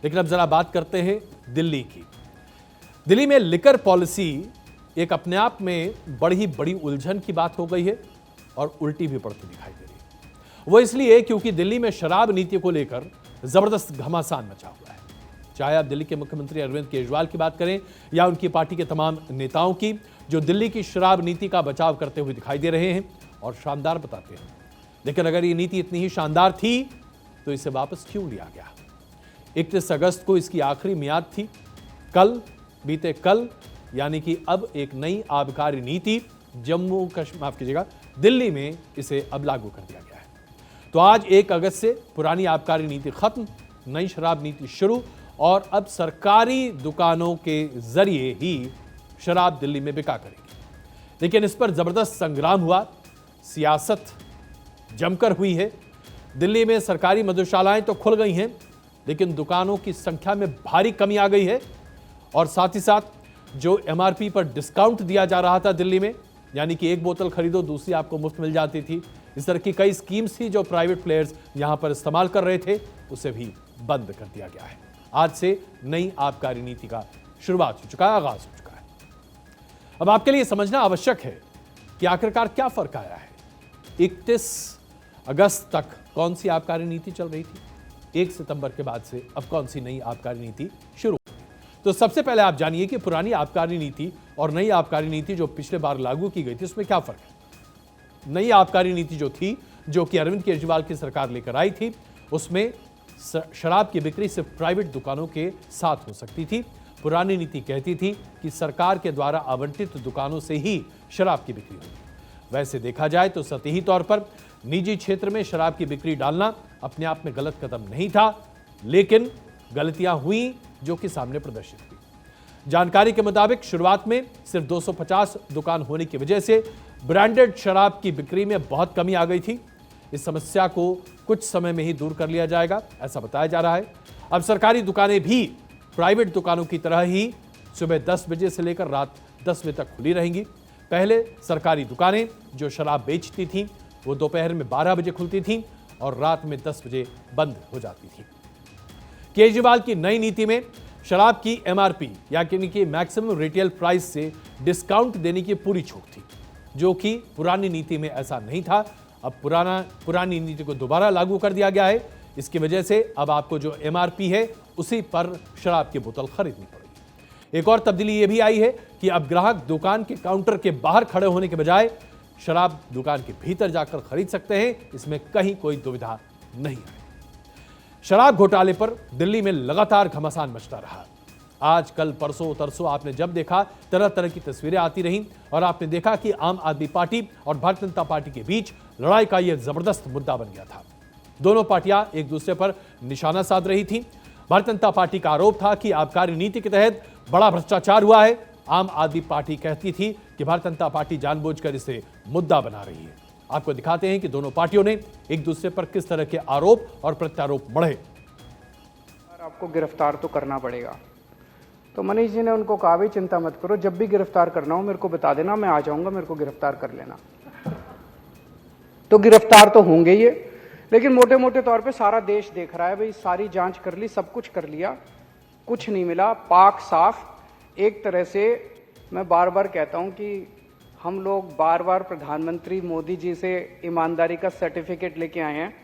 लेकिन अब जरा बात करते हैं दिल्ली की। दिल्ली में लिकर पॉलिसी एक अपने आप में बड़ी उलझन की बात हो गई है और उल्टी भी पड़ती दिखाई दे रही है। वो इसलिए क्योंकि दिल्ली में शराब नीति को लेकर जबरदस्त घमासान मचा हुआ है। चाहे आप दिल्ली के मुख्यमंत्री अरविंद केजरीवाल की बात करें या उनकी पार्टी के तमाम नेताओं की, जो दिल्ली की शराब नीति का बचाव करते हुए दिखाई दे रहे हैं और शानदार बताते हैं। लेकिन अगर ये नीति इतनी ही शानदार थी तो इसे वापस क्यों लिया गया? 31 अगस्त को इसकी आखिरी मियाद थी। बीते कल यानी कि अब एक नई आबकारी नीति दिल्ली में इसे अब लागू कर दिया गया है। तो आज 1 अगस्त से पुरानी आबकारी नीति खत्म, नई शराब नीति शुरू और अब सरकारी दुकानों के जरिए ही शराब दिल्ली में बिका करेगी। लेकिन इस पर जबरदस्त संग्राम हुआ, सियासत जमकर हुई है। दिल्ली में सरकारी मधुशालाएं तो खुल गई हैं, लेकिन दुकानों की संख्या में भारी कमी आ गई है और साथ ही साथ जो एमआरपी पर डिस्काउंट दिया जा रहा था दिल्ली में, यानी कि एक बोतल खरीदो दूसरी आपको मुफ्त मिल जाती थी, इस तरह की कई स्कीम्स थी जो प्राइवेट प्लेयर्स यहां पर इस्तेमाल कर रहे थे, उसे भी बंद कर दिया गया है। आज से नई आबकारी नीति का शुरुआत हो चुका है, आगाज हो चुका है। अब आपके लिए समझना आवश्यक है कि आखिरकार क्या फर्क आया है। 31 अगस्त तक कौन सी आबकारी नीति चल रही थी, 1 सितंबर के बाद से अब कौन सी नई आबकारी नीति शुरू हुई। तो सबसे पहले आप जानिए कि पुरानी आबकारी नीति और नई आबकारी नीति जो पिछले बार लागू की गई थी उसमें क्या फर्क है। नई आबकारी नीति जो थी, जो कि अरविंद केजरीवाल की सरकार लेकर आई थी, उसमें शराब की बिक्री सिर्फ प्राइवेट दुकानों के साथ हो सकती थी। पुरानी नीति कहती थी कि सरकार के द्वारा आवंटित दुकानों से ही शराब की बिक्री होगी। वैसे देखा जाए तो सतही तौर पर निजी क्षेत्र में शराब की बिक्री डालना अपने आप में गलत कदम नहीं था, लेकिन गलतियां हुई जो कि सामने प्रदर्शित हुई। जानकारी के मुताबिक शुरुआत में सिर्फ 250 दुकान होने की वजह से ब्रांडेड शराब की बिक्री में बहुत कमी आ गई थी। इस समस्या को कुछ समय में ही दूर कर लिया जाएगा, ऐसा बताया जा रहा है। अब सरकारी दुकानें भी प्राइवेट दुकानों की तरह ही सुबह 10 बजे से लेकर रात 10 बजे तक खुली रहेंगी। पहले सरकारी दुकानें जो शराब बेचती थीं वो दोपहर में 12 बजे खुलती थीं और रात में 10 बजे बंद हो जाती थी। केजरीवाल की नई नीति में शराब की एमआरपी यानी कि मैक्सिमम रिटेल प्राइस से डिस्काउंट देने की पूरी छूट थी, जो कि पुरानी नीति में ऐसा नहीं था। अब पुरानी नीति को दोबारा लागू कर दिया गया है। इसकी वजह से अब आपको जो एमआरपी है उसी पर शराब की बोतल खरीदनी पड़ेगी। एक और तब्दीली यह भी आई है कि अब ग्राहक दुकान के काउंटर के बाहर खड़े होने के बजाय शराब दुकान के भीतर जाकर खरीद सकते हैं, इसमें कहीं कोई दुविधा नहीं है। शराब घोटाले पर दिल्ली में लगातार घमासान मचता रहा। आज कल परसों तरसों आपने जब देखा तरह तरह की तस्वीरें आती रहीं और आपने देखा कि आम आदमी पार्टी और भारतीय जनता पार्टी के बीच लड़ाई का यह जबरदस्त मुद्दा बन गया था। दोनों पार्टियां एक दूसरे पर निशाना साध रही थी। भारतीय जनता पार्टी का आरोप था कि आबकारी नीति के तहत बड़ा भ्रष्टाचार हुआ है। आम आदमी पार्टी कहती थी कि भारतीय जनता पार्टी जानबूझकर इसे मुद्दा बना रही है। आपको दिखाते हैं कि दोनों पार्टियों ने एक दूसरे पर किस तरह के आरोप और प्रत्यारोप बढ़े। आपको गिरफ्तार तो करना पड़ेगा। तो मनीष जी ने उनको कहा भी चिंता मत करो, जब भी गिरफ्तार करना हो मेरे को बता देना, मैं आ जाऊंगा, मेरे को गिरफ्तार कर लेना। तो गिरफ्तार तो होंगे ये, लेकिन मोटे मोटे तौर पे सारा देश देख रहा है भाई, सारी जांच कर ली, सब कुछ कर लिया, कुछ नहीं मिला, पाक साफ। एक तरह से मैं बार बार कहता हूं कि हम लोग बार बार प्रधानमंत्री मोदी जी से ईमानदारी का सर्टिफिकेट लेके आए हैं,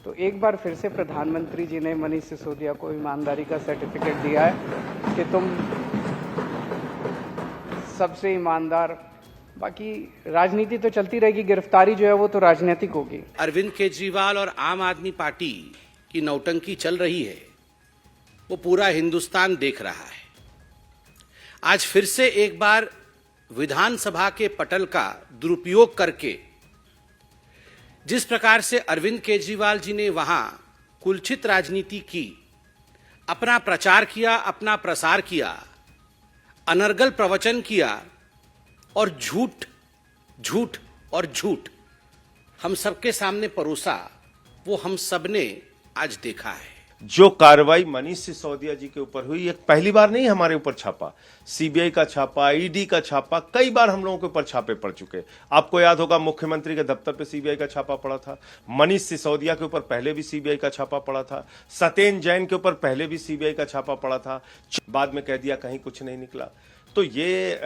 तो एक बार फिर से प्रधानमंत्री जी ने मनीष सिसोदिया को ईमानदारी का सर्टिफिकेट दिया है कि तुम सबसे ईमानदार। बाकी राजनीति तो चलती रहेगी, गिरफ्तारी जो है वो तो राजनीतिक होगी। अरविंद केजरीवाल और आम आदमी पार्टी की नौटंकी चल रही है, वो पूरा हिंदुस्तान देख रहा है। आज फिर से एक बार विधानसभा के पटल का दुरुपयोग करके जिस प्रकार से अरविंद केजरीवाल जी ने वहां कुलचित राजनीति की, अपना प्रचार किया, अपना प्रसार किया, अनर्गल प्रवचन किया और झूठ झूठ और झूठ हम सबके सामने परोसा, वो हम सबने आज देखा है। जो कार्रवाई मनीष सिसोदिया जी के ऊपर हुई, एक पहली बार नहीं हमारे ऊपर छापा, सीबीआई का छापा, ईडी का छापा, कई बार हम लोगों के ऊपर छापे पड़ चुके। आपको याद होगा मुख्यमंत्री के दफ्तर पे सीबीआई का छापा पड़ा था, मनीष सिसोदिया के ऊपर पहले भी सीबीआई का छापा पड़ा था, सत्येंद्र जैन के ऊपर पहले भी सीबीआई का छापा पड़ा था, बाद में कह दिया कहीं कुछ नहीं निकला। तो ये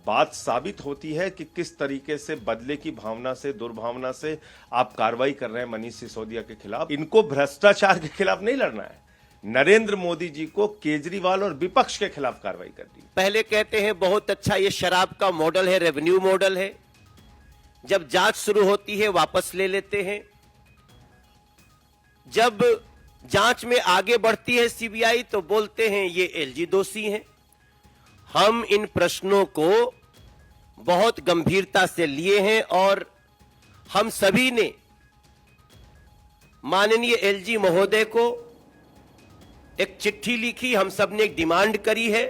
बात साबित होती है कि किस तरीके से बदले की भावना से, दुर्भावना से आप कार्रवाई कर रहे हैं मनीष सिसोदिया के खिलाफ। इनको भ्रष्टाचार के खिलाफ नहीं लड़ना है, नरेंद्र मोदी जी को केजरीवाल और विपक्ष के खिलाफ कार्रवाई करनी है। पहले कहते हैं बहुत अच्छा ये शराब का मॉडल है, रेवेन्यू मॉडल है, जब जांच शुरू होती है वापस ले लेते हैं, जब जांच में आगे बढ़ती है सीबीआई तो बोलते हैं ये एलजी दोषी हैं। हम इन प्रश्नों को बहुत गंभीरता से लिए हैं और हम सभी ने माननीय एलजी महोदय को एक चिट्ठी लिखी, हम सब ने एक डिमांड करी है।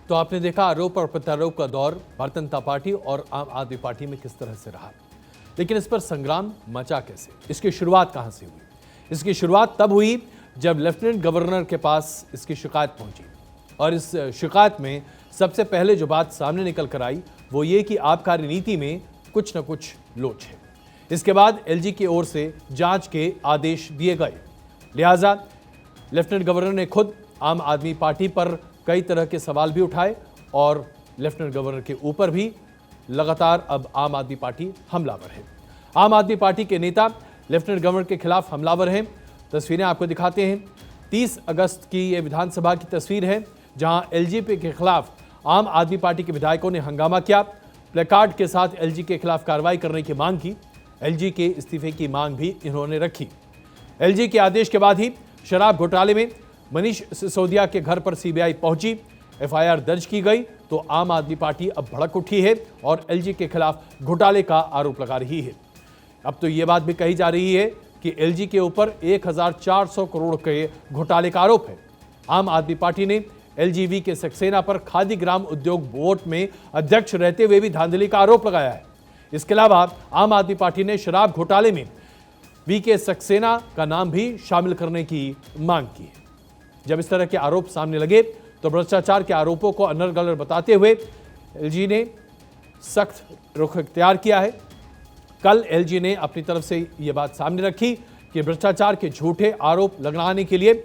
तो आपने देखा आरोप और प्रत्यारोप का दौर भारतीय जनता पार्टी और आम आदमी पार्टी में किस तरह से रहा, लेकिन इस पर संग्राम मचा कैसे, इसकी शुरुआत कहां से हुई? इसकी शुरुआत तब हुई जब लेफ्टिनेंट गवर्नर के पास इसकी शिकायत पहुंची और इस शिकायत में सबसे पहले जो बात सामने निकल कर आई वो ये कि आबकारी नीति में कुछ न कुछ लोच है। इसके बाद एलजी की ओर से जांच के आदेश दिए गए, लिहाजा लेफ्टिनेंट गवर्नर ने खुद आम आदमी पार्टी पर कई तरह के सवाल भी उठाए और लेफ्टिनेंट गवर्नर के ऊपर भी लगातार अब आम आदमी पार्टी हमलावर है। आम आदमी पार्टी के नेता लेफ्टिनेंट गवर्नर के खिलाफ हमलावर हैं। तस्वीरें आपको दिखाते हैं। 30 अगस्त की ये विधानसभा की तस्वीर है जहां एलजीपी के खिलाफ आम आदमी पार्टी के विधायकों ने हंगामा किया, प्लेकार्ड के साथ एलजी के खिलाफ कार्रवाई करने की मांग की। एलजी के इस्तीफे की मांग भी इन्होंने रखी। एलजी के आदेश के बाद ही शराब घोटाले में मनीष सिसोदिया के घर पर सीबीआई पहुंची, एफआईआर दर्ज की गई तो आम आदमी पार्टी अब भड़क उठी है और एलजी के खिलाफ घोटाले का आरोप लगा रही है। अब तो यह बात भी कही जा रही है कि एलजी के ऊपर 1400 करोड़ के घोटाले का आरोप है। आम आदमी पार्टी ने एलजीवी के सक्सेना पर खादी ग्राम उद्योग बोर्ड में अध्यक्ष रहते हुए भी धांधली का आरोप लगाया है। इसके अलावा आम आदमी पार्टी ने शराब घोटाले में वीके सक्सेना का नाम भी शामिल करने की मांग की है। जब इस तरह के आरोप सामने लगे तो भ्रष्टाचार के आरोपों को अनर्गल बताते हुए एलजी ने सख्त रुख इख्तियार किया है। कल एलजी ने अपनी तरफ से यह बात सामने रखी कि भ्रष्टाचार के झूठे आरोप लगाने के लिए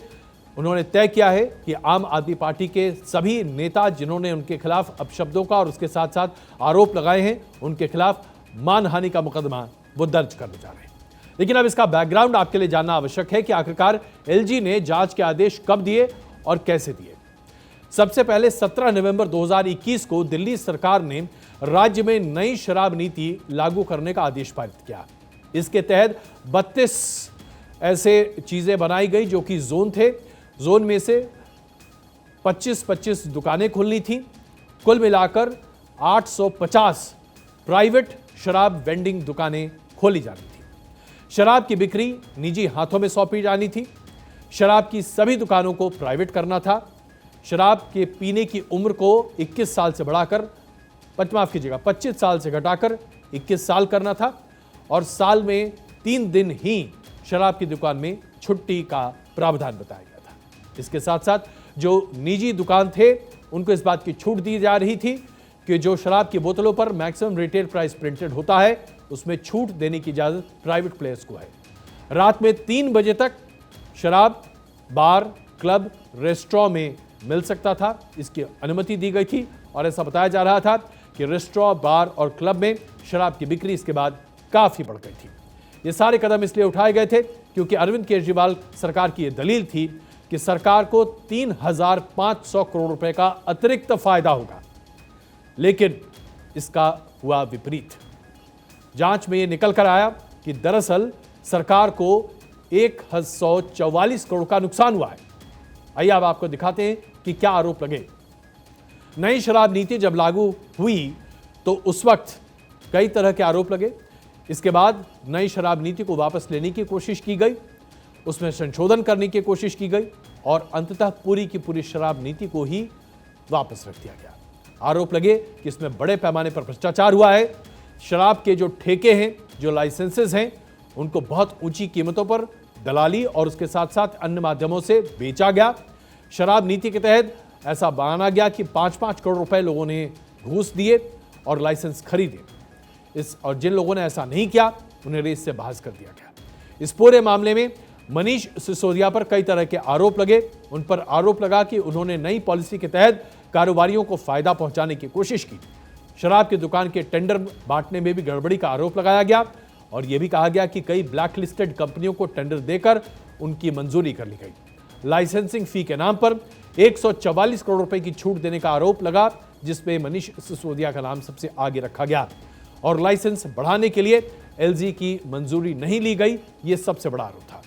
उन्होंने तय किया है कि आम आदमी पार्टी के सभी नेता जिन्होंने उनके खिलाफ अपशब्दों का और उसके साथ साथ आरोप लगाए हैं उनके खिलाफ मानहानि का मुकदमा वो दर्ज करने जा रहे हैं। लेकिन अब इसका बैकग्राउंड आपके लिए जानना आवश्यक है कि आखिरकार एलजी ने जांच के आदेश कब दिए और कैसे दिए। सबसे पहले 17 नवंबर 2021 को दिल्ली सरकार ने राज्य में नई शराब नीति लागू करने का आदेश पारित किया। इसके तहत 32 ऐसे चीजें बनाई गई जो कि जोन थे। जोन में से 25-25 दुकानें खुलनी थी। कुल मिलाकर 850 प्राइवेट शराब वेंडिंग दुकानें खोली जानी थी। शराब की बिक्री निजी हाथों में सौंपी जानी थी। शराब की सभी दुकानों को प्राइवेट करना था। शराब के पीने की उम्र को 21 साल से बढ़ाकर 25 साल से घटाकर 21 साल करना था और साल में 3 दिन ही शराब की दुकान में छुट्टी का प्रावधान बताया गया था। इसके साथ साथ जो निजी दुकान थे उनको इस बात की छूट दी जा रही थी कि जो शराब की बोतलों पर मैक्सिमम रिटेल प्राइस प्रिंटेड होता है उसमें छूट देने की इजाजत प्राइवेट प्लेयर्स को है। रात में 3 बजे तक शराब बार, क्लब, रेस्टोरेंट में मिल सकता था, इसकी अनुमति दी गई थी और ऐसा बताया जा रहा था कि रेस्टोरेंट, बार और क्लब में शराब की बिक्री इसके बाद काफी बढ़ गई थी। ये सारे कदम इसलिए उठाए गए थे क्योंकि अरविंद केजरीवाल सरकार की यह दलील थी कि सरकार को 3,500 करोड़ रुपए का अतिरिक्त फायदा होगा, लेकिन इसका हुआ विपरीत। जांच में यह निकल कर आया कि दरअसल सरकार को 144 करोड़ का नुकसान हुआ है। आइए अब आपको दिखाते हैं कि क्या आरोप लगे। नई शराब नीति जब लागू हुई तो उस वक्त कई तरह के आरोप लगे। इसके बाद नई शराब नीति को वापस लेने की कोशिश की गई, उसमें संशोधन करने की कोशिश की गई और अंततः पूरी की पूरी शराब नीति को ही वापस रख दिया गया। आरोप लगे कि इसमें बड़े पैमाने पर भ्रष्टाचार हुआ है। शराब के जो ठेके हैं, जो लाइसेंसेस हैं, उनको बहुत ऊंची कीमतों पर दलाली और उसके साथ साथ अन्य माध्यमों से बेचा गया। शराब नीति के तहत ऐसा माना गया कि 5-5 करोड़ रुपए लोगों ने घूस दिए और लाइसेंस खरीदे। और जिन लोगों ने ऐसा नहीं किया उन्हें रेस से बहाल कर दिया गया। इस पूरे मामले में मनीष सिसोदिया पर कई तरह के आरोप लगे। उन पर आरोप लगा कि उन्होंने नई पॉलिसी के तहत कारोबारियों को फायदा पहुंचाने की कोशिश की। शराब की दुकान के टेंडर बांटने में भी गड़बड़ी का आरोप लगाया गया और यह भी कहा गया कि कई ब्लैकलिस्टेड कंपनियों को टेंडर देकर उनकी मंजूरी कर ली गई। लाइसेंसिंग फी के नाम पर 144 करोड़ रुपए की छूट देने का आरोप लगा, जिसमें मनीष सिसोदिया का नाम सबसे आगे रखा गया और लाइसेंस बढ़ाने के लिए एलजी की मंजूरी नहीं ली गई। यह सबसे बड़ा आरोप था।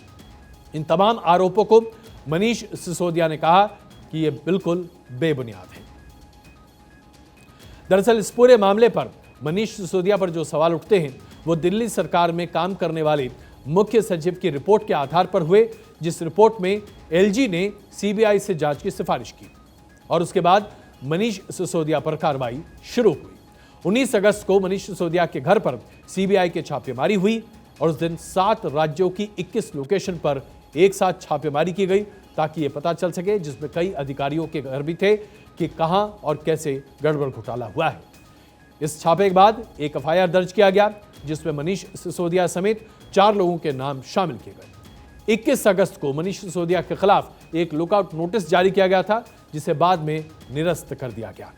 इन तमाम आरोपों को मनीष सिसोदिया ने कहा कि यह बिल्कुल बेबुनियाद है। दरअसल इस पूरे मामले पर मनीष सिसोदिया पर जो सवाल उठते हैं वो दिल्ली सरकार में काम करने वाले मुख्य सचिव की रिपोर्ट के आधार पर हुए, जिस रिपोर्ट में एलजी ने सीबीआई से जांच की सिफारिश की और उसके बाद मनीष सिसोदिया पर कार्रवाई शुरू हुई। 19 अगस्त को मनीष सिसोदिया के घर पर सीबीआई की छापेमारी हुई और उस दिन 7 राज्यों की 21 लोकेशन पर एक साथ छापेमारी की गई ताकि यह पता चल सके, जिसमें कई अधिकारियों के घर भी थे, कि कहां और कैसे गड़बड़ घोटाला हुआ है। इस छापे के बाद एक एफआईआर दर्ज किया गया जिसमें मनीष सिसोदिया समेत 4 लोगों के नाम शामिल किए गए। 21 अगस्त को मनीष सिसोदिया के खिलाफ एक लुकआउट नोटिस जारी किया गया था, जिसे बाद में निरस्त कर दिया गया।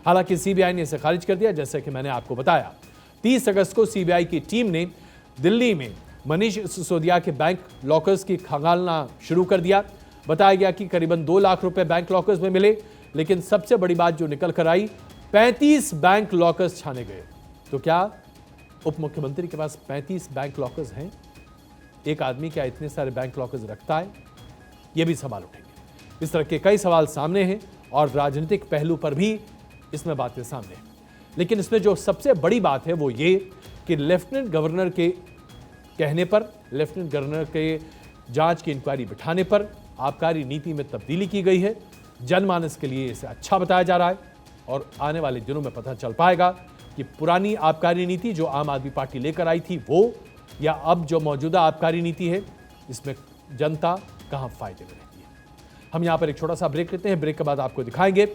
हालांकि सीबीआई ने इसे खारिज कर दिया, जैसे कि मैंने आपको बताया। 30 अगस्त को सीबीआई की टीम ने दिल्ली में मनीष सिसोदिया के बैंक लॉकर्स की खंगालना शुरू कर दिया। बताया गया कि करीबन 2 लाख रुपए बैंक लॉकर्स में मिले, लेकिन सबसे बड़ी बात जो निकल कर आई, 35 बैंक लॉकर्स छाने गए। तो क्या उप मुख्यमंत्री के पास 35 बैंक लॉकर्स हैं? एक आदमी क्या इतने सारे बैंक लॉकर्स रखता है? यह भी सवाल उठेंगे। इस तरह के कई सवाल सामने हैं और राजनीतिक पहलू पर भी इसमें बातें सामने हैं। लेकिन इसमें जो सबसे बड़ी बात है वो ये कि लेफ्टिनेंट गवर्नर के कहने पर, लेफ्टिनेंट गवर्नर के जांच की इंक्वायरी बिठाने पर आबकारी नीति में तब्दीली की गई है। जनमानस के लिए इसे अच्छा बताया जा रहा है और आने वाले दिनों में पता चल पाएगा कि पुरानी आबकारी नीति जो आम आदमी पार्टी लेकर आई थी वो, या अब जो मौजूदा आबकारी नीति है, इसमें जनता कहां फायदे में रहती है। हम यहां पर एक छोटा सा ब्रेक लेते हैं। ब्रेक के बाद आपको दिखाएंगे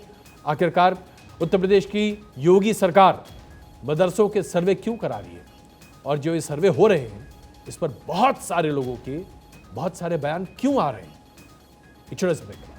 आखिरकार उत्तर प्रदेश की योगी सरकार मदरसों के सर्वे क्यों करा रही है और जो ये सर्वे हो रहे हैं इस पर बहुत सारे लोगों के बहुत सारे बयान क्यों आ रहे हैं। एक छोटे से ब्रेक।